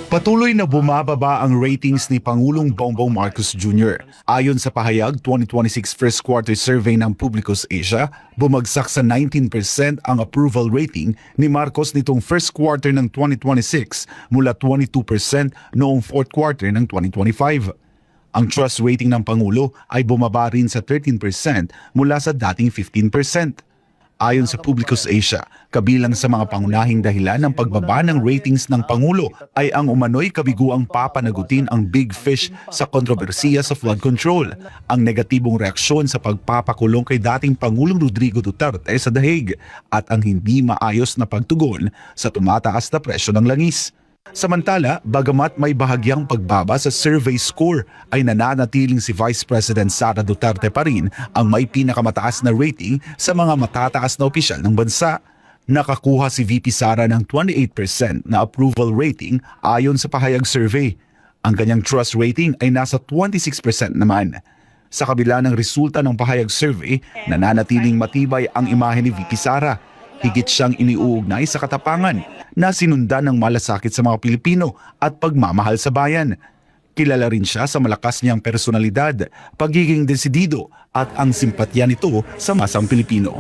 Patuloy na bumababa ang ratings ni Pangulong Bongbong Marcos Jr. Ayon sa pahayag 2026 first quarter survey ng Publicus Asia, bumagsak sa 19% ang approval rating ni Marcos nitong first quarter ng 2026 mula 22% noong fourth quarter ng 2025. Ang trust rating ng Pangulo ay bumaba rin sa 13% mula sa dating 15%. Ayon sa Publicus Asia, kabilang sa mga pangunahing dahilan ng pagbaba ng ratings ng Pangulo ay ang umano'y kabiguang papanagutin ang big fish sa kontrobersiya sa flood control, ang negatibong reaksyon sa pagpapakulong kay dating Pangulong Rodrigo Duterte sa Dahig, at ang hindi maayos na pagtugon sa tumataas na presyo ng langis. Samantala, bagamat may bahagyang pagbaba sa survey score, ay nananatiling si Vice President Sara Duterte pa rin ang may pinakamataas na rating sa mga matataas na opisyal ng bansa. Nakakuha si VP Sara ng 28% na approval rating ayon sa pahayag survey. Ang kanyang trust rating ay nasa 26% naman. Sa kabila ng resulta ng pahayag survey, nananatiling matibay ang imahe ni VP Sara. Higit siyang iniuugnay sa katapangan na sinundan ng malasakit sa mga Pilipino at pagmamahal sa bayan. Kilala rin siya sa malakas niyang personalidad, pagiging desidido at ang simpatya nito sa masang Pilipino.